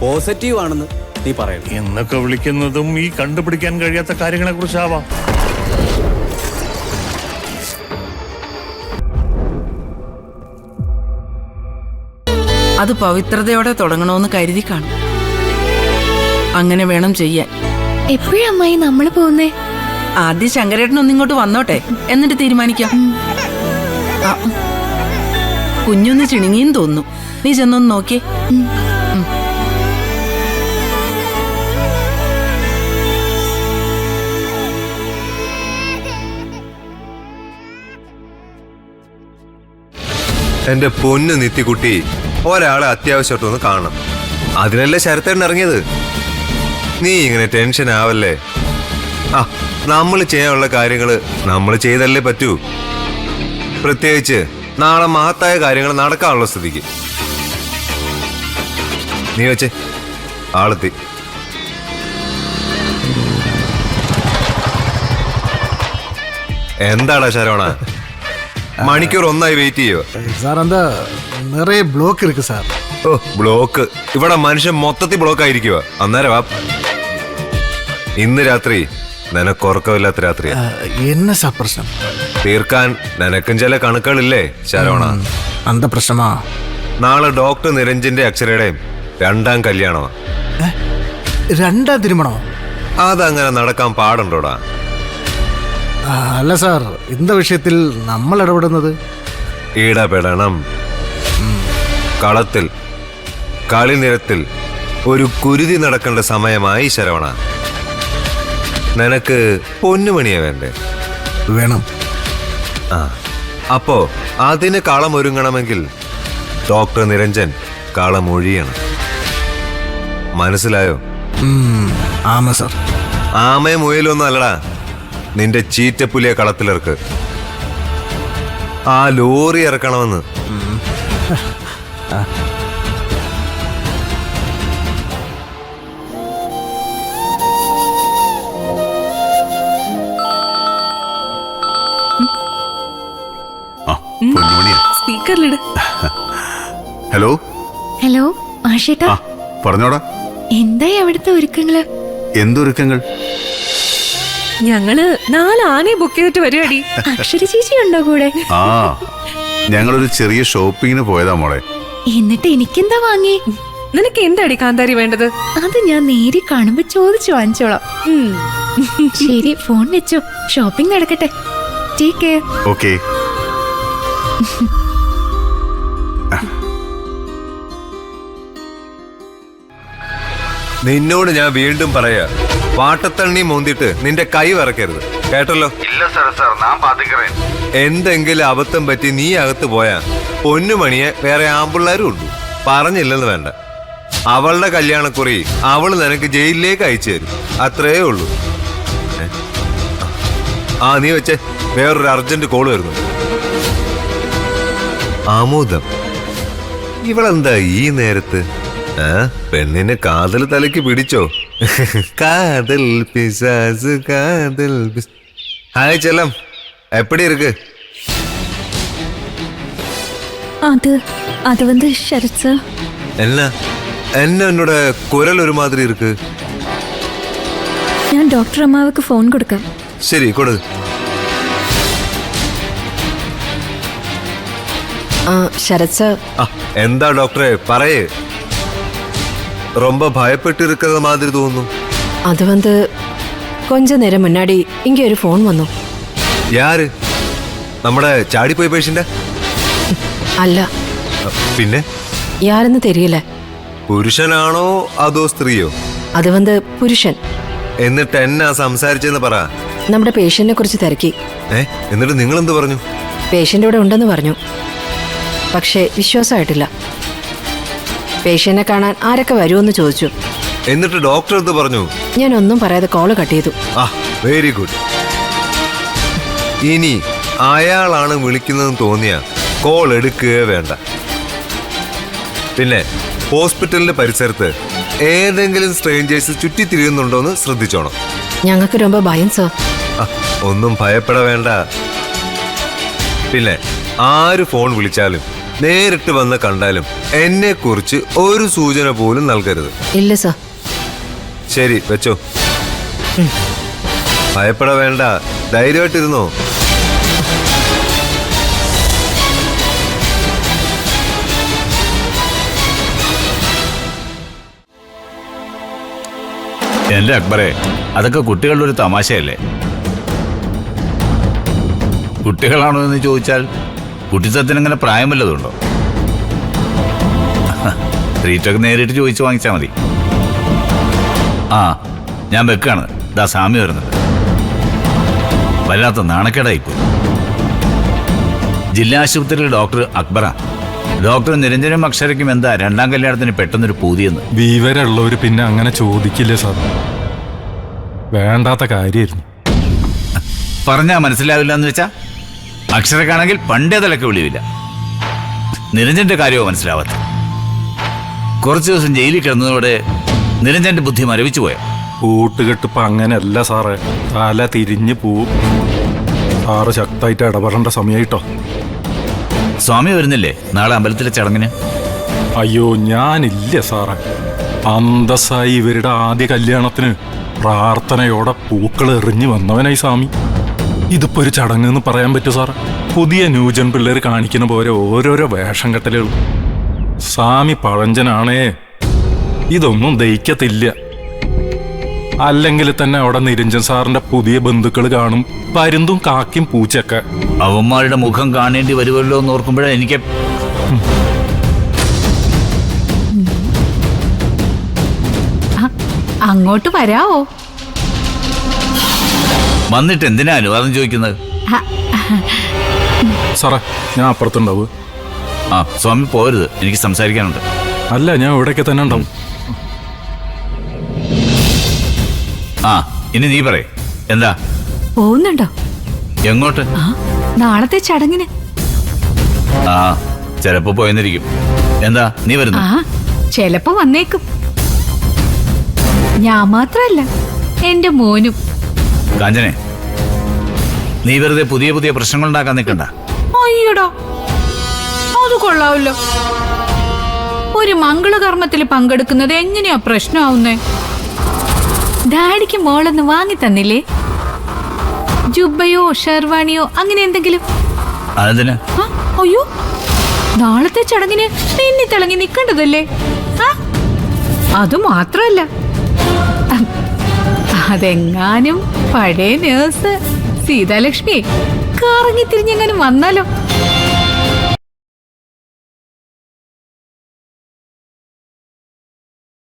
Positive ആണെന്ന് നീ പറയണം. എന്നൊക്കെ വിളിക്കുന്നതും ഈ കണ്ടുപിടിക്കാൻ കഴിയാത്ത കാര്യങ്ങളെ കുറിച്ചാവാം. അത് പവിത്രതയോടെ തുടങ്ങണമെന്ന് കരുതി കാണും. അങ്ങനെ വേണം ചെയ്യാൻ. എപ്പോഴാ അമ്മായി നമ്മള് പോകുന്നേ? ആദ്യം ശങ്കരേട്ടൻ ഒന്നിങ്ങോട്ട് വന്നോട്ടെ, എന്നിട്ട് തീരുമാനിക്കാം. കുഞ്ഞൊന്ന് ചിണുങ്ങിന്ന് തോന്നുന്നു. നീ ചെന്നൊന്ന് നോക്കിയേ. എന്റെ പൊന്നു നിത്തിക്കുട്ടി, ഒരാളെ അത്യാവശ്യമായിട്ടൊന്ന് കാണണം. അതിനല്ലേ ശരത്തേട്ടൻ ഇറങ്ങിയത്. നീ ഇങ്ങനെ ടെൻഷൻ ആവല്ലേ. നമ്മൾ ചെയ്യാനുള്ള കാര്യങ്ങൾ നമ്മൾ ചെയ്തല്ലേ പറ്റൂ. പ്രത്യേകിച്ച് നാളെ മഹത്തായ കാര്യങ്ങൾ നടക്കാനുള്ള സ്ഥിതിക്ക്. നീ വെച്ചേ, ആളെത്തി. എന്താടാ ശരവണ, മണിക്കൂർ ഒന്നായി വെയിറ്റ് ചെയ്യോ? സാർ എന്താ നിറയെ ബ്ലോക്ക് ഇருக்கு സാർ. ഓ ബ്ലോക്ക്, ഇവിടെ മനുഷ്യൻ മൊത്തത്തിൽ ബ്ലോക്ക് ആയിരിക്കുവോ? അന്നേരം വാ. ഇന്ന് രാത്രി നിനക്ക് ഉറക്കമില്ലാത്ത രാത്രിയാ. என்ன സാർ പ്രശ്നം? തീർക്കാൻ നിനക്കും ചില കണക്കുകളില്ലേ ശരവണ? അന്ത പ്രശ്നമാ? നാളെ ഡോക്ടർ നിരഞ്ജന്റെ അക്ഷരയുടെയും 2ാം കല്യാണമാ. 2ാം തിരുമണോ? അതങ്ങനെ നടക്കാൻ പാടുണ്ടോടാ? അല്ല സാർ, இந்த വിഷയത്തിൽ നമ്മൾ ഇടപെടുന്നത്. ഇടപെടണം. കളത്തിൽ കളിനിരത്തിൽ ഒരു കുരുതി നടക്കേണ്ട സമയമായി ശരവണ. നിനക്ക് പൊന്നുമണിയാ വേണ്ടേ? വേണം. അപ്പോ അതിന് കളമൊരുങ്ങണമെങ്കിൽ ഡോക്ടർ നിരഞ്ജൻ കളമൊഴിയണം. മനസ്സിലായോ? ആമ സാർ. ആമയും മുയലൊന്നും അല്ലടാ, നിന്റെ ചീറ്റപ്പുലിയെ കളത്തിലിറക്ക്. ആ ലോറി ഇറക്കണമെന്ന്. സ്പീക്കറിലിട്. ഹലോ ഹലോ ആഷേട്ടാ, പറഞ്ഞോടാ. എന്തായി അവിടുത്തെ ഒരുക്കങ്ങള്? എന്തൊരുക്കങ്ങൾ? ഞങ്ങള് 4 ആനയെ ബുക്ക് ചെയ്തിട്ട് വരുവാടി. അക്ഷര ചേച്ചി ഉണ്ടോ കൂടെ? ഞങ്ങളൊരു ചെറിയ ഷോപ്പിങ്ങിന് പോയതാ മോളെ. എന്നിട്ട് എനിക്കെന്താ വാങ്ങി? നിനക്ക് എന്താടി കാന്താരി വേണ്ടത്? അത് ഞാൻ നേരി കാണുമ്പോ ചോദിച്ചു വാങ്ങിച്ചോളാം. ശരി, ഫോൺ വെച്ചോ. ഷോപ്പിംഗ് നടക്കട്ടെ. Take care. ഓക്കെ. നിന്നോട് ഞാൻ വീണ്ടും പറയാ, വാട്ടത്തണ്ണി മോന്തിട്ട് നിന്റെ കൈ വറക്കരുത്, കേട്ടല്ലോ? ഇല്ല സാർ, ഞാൻ പാത്തിക്കറേ. എന്തെങ്കിലും അബദ്ധം പറ്റി നീ അകത്ത് പോയാ പൊന്നുമണിയെ വേറെ ആമ്പിള്ളാരും ഉണ്ട്. പറഞ്ഞില്ലെന്ന് വേണ്ട. അവളുടെ കല്യാണക്കുറി അവള് നിനക്ക് ജയിലിലേക്ക് അയച്ചു തരും. അത്രേ ഉള്ളൂ. നീ വെച്ചേ, വേറൊരു അർജന്റ് കോള് വരുന്നു. ആമോദം, ഇവളെന്താ ഈ നേരത്ത്? പെണ്ണിന് കാതൽ തലയ്ക്ക് പിടിച്ചോ? കാതൽ പിശാസ്, കാതൽ. ഹായ് ചെല്ലം, എപ്പടി ഇருக்கு? அது வந்து ஷரத் சார். എന്നോட കുരൽ ഒരുമാതിരി ഇருக்கு. ഞാൻ ഡോക്ടർ അമ്മാവക്ക് ഫോൺ കൊടുക്കാം. ശരി, കൊടു. ശരത് സാർ. എന്താ ഡോക്ടറെ, പറയേ. ரொம்ப பயப்பட்டு இருக்கிற மாதிரி തോന്നുന്നു. அது வந்து கொஞ்ச நேரம் முன்னாடி இங்க ஒரு ഫോൺ വന്നു. യാര്? നമ്മുടെ ചാടിപ്പോയി പേഷ്യന്റ്? അല്ല. പിന്നെ? യാരെന്ന് തെരിയല. പുരുഷനാണോ അതോ സ്ത്രീയോ? അത് வந்து പുരുഷൻ. എന്നിട്ട് എന്നാ സംസാരിച്ചെന്ന് പറ. നമ്മുടെ പേഷ്യന്റിനെ കുറിച്ച് തിരക്കി. എന്നിട്ട് നിങ്ങൾ എന്ത് പറഞ്ഞു? പേഷ്യന്റ് ഇവിടെ ഉണ്ടെന്ന് പറഞ്ഞു. പക്ഷേ വിശ്വാസമായിട്ടില്ല. പേഷ്യന്റിനെ കാണാൻ ആരൊക്കെ വരുമെന്ന് ചോദിച്ചു. എന്നിട്ട് ഡോക്ടർ എന്ത് പറഞ്ഞു? ഞാൻ ഒന്നും പറയാതെ കോള് കട്ട് ചെയ്തു. Very good. ഇനി അയാളാണ് വിളിക്കുന്നതെന്ന് തോന്നിയ കോൾ എടുക്കുകയേ വേണ്ട. പിന്നെ ഹോസ്പിറ്റലിന്റെ പരിസരത്ത് ഏതെങ്കിലും സ്ട്രേഞ്ചേഴ്സ് ചുറ്റിത്തിരിയുന്നുണ്ടോന്ന് ശ്രദ്ധിച്ചോണം. ഞങ്ങൾക്ക് ரொம்ப ഭയം സർ. ഒന്നും ഭയപ്പെട വേണ്ട. പിന്നെ ആര് ഫോൺ വിളിച്ചാലും നേരിട്ട് വന്ന് കണ്ടാലും എന്നെ കുറിച്ച് ഒരു സൂചന പോലും നൽകരുത്. ഇല്ല സർ. ശരി, വെച്ചോ. ഭയപ്പെട വേണ്ട, ധൈര്യമായിട്ടിരുന്നോ. എന്റെ അക്ബറെ, അതൊക്കെ കുട്ടികളുടെ ഒരു തമാശയല്ലേ? കുട്ടികളാണോ എന്ന് ചോദിച്ചാൽ കുട്ടിത്തത്തിന് അങ്ങനെ പ്രായമല്ലതുണ്ടോ? ട്രീറ്റൊക്കെ നേരിട്ട് ചോദിച്ചു വാങ്ങിച്ചാൽ മതി. ആ, ഞാൻ വെക്കാണ്. ദാ സാമി വരുന്നുണ്ട്. വല്ലാത്ത നാണക്കേടായിപ്പോയി. ജില്ലാ ആശുപത്രിയിലെ ഡോക്ടർ അക്ബറാ. ഡോക്ടർ നിരഞ്ജനും അക്ഷരയ്ക്കും എന്താ രണ്ടാം കല്യാണത്തിന് പെട്ടെന്നൊരു പൂതിയെന്ന്. വിവരമുള്ളവർ പിന്നെ അങ്ങനെ ചോദിക്കില്ലേ സാർ? വേണ്ടാത്ത കാര്യമായിരുന്നു. പറഞ്ഞാ മനസ്സിലാവില്ല എന്ന് വെച്ചാ? അക്ഷരക്കാണെങ്കിൽ പണ്ടേ തലക്ക് വിളിവില്ല. നിരഞ്ജന്റെ കാര്യമോ മനസ്സിലാവാത്ത? കുറച്ചു ദിവസം ജയിലിൽ കിടന്നതോടെ നിരഞ്ജന്റെ ബുദ്ധി മരവിച്ചു പോയോ? കൂട്ടുകെട്ടിപ്പോ അങ്ങനെയല്ല സാറേ, തല തിരിഞ്ഞു പോവും. സാറ് ശക്തമായിട്ട് ഇടപെടേണ്ട സമയമായിട്ടോ. സ്വാമി വരുന്നില്ലേ നാളെ അമ്പലത്തിലെ ചടങ്ങിന്? അയ്യോ, ഞാനില്ല സാറേ. അന്തസ്സായി ഇവരുടെ ആദ്യ കല്യാണത്തിന് പ്രാർത്ഥനയോടെ പൂക്കൾ എറിഞ്ഞു വന്നവനായി സ്വാമി. ഇതിപ്പോ ഒരു ചടങ്ങ് എന്ന് പറയാൻ പറ്റൂ സാറേ? പുതിയ ന്യൂജൻ പിള്ളേർ കാണിക്കുന്ന പോലെ ഓരോരോ വേഷം കെട്ടലുകൾ. സ്വാമി പഴഞ്ചനാണേ, ഇതൊന്നും ദഹിക്കത്തില്ല. അല്ലെങ്കിൽ തന്നെ അവിടെ നിരഞ്ജൻ സാറിന്റെ പുതിയ ബന്ധുക്കൾ കാണും, പരുന്തും കാക്കും പൂച്ചയൊക്കെ. അവന്മാരുടെ മുഖം കാണേണ്ടി വരുമല്ലോ എന്ന് ഓർക്കുമ്പോഴേ എനിക്ക് അങ്ങോട്ട് വരാവോ? വന്നിട്ട് എന്തിനാ അനുവാദം ചോദിക്കുന്നത്? സാറേ, ഞാൻ അപ്പുറത്തുണ്ടാവും. ആ, സ്വാമി പോരുത്, എനിക്ക് സംസാരിക്കാനുണ്ട്. അല്ല, ഞാൻ ഇവിടെയൊക്കെ തന്നെ ഉണ്ടാവും. ആ, ഇനി നീ പറയേ, എന്താ? പോകുന്നുണ്ടോ? എങ്ങോട്ട്? നാളത്തെ ചടങ്ങിന്. ആ, ചിലപ്പോ പോയെന്നിരിക്കും. എന്താ നീ വരുന്നു? ആ, ചെലപ്പോ വന്നേക്കും. ഞാൻ മാത്രല്ല, എന്റെ മോനും. കാഞ്ചനെ, നീ വെറുതെ പുതിയ പുതിയ പ്രശ്നങ്ങൾ ഉണ്ടാക്കാൻ നിൽക്കണ്ട. അയ്യടാ, അത് കൊള്ളാവല്ലോ. ഒരു മംഗളകർമ്മത്തിൽ പങ്കെടുക്കുന്നത് എങ്ങനെയാ പ്രശ്നമാവുന്നേ? ഡാഡിക്ക് മോളൊന്ന് വാങ്ങി തന്നില്ലേ? ജുബയോ ഷെർവാണിയോ അങ്ങനെ എന്തെങ്കിലും? അതെന്തിനാ? അയ്യോ, നാളത്തെ ചടങ്ങിന് തെന്നി തിളങ്ങി നിൽക്കേണ്ടതല്ലേ? അത് മാത്രല്ല, അതെങ്ങാനും പഴയ നേഴ്സ് സീതാലക്ഷ്മി കറങ്ങി തിരിഞ്ഞെങ്ങാനും വന്നാലോ?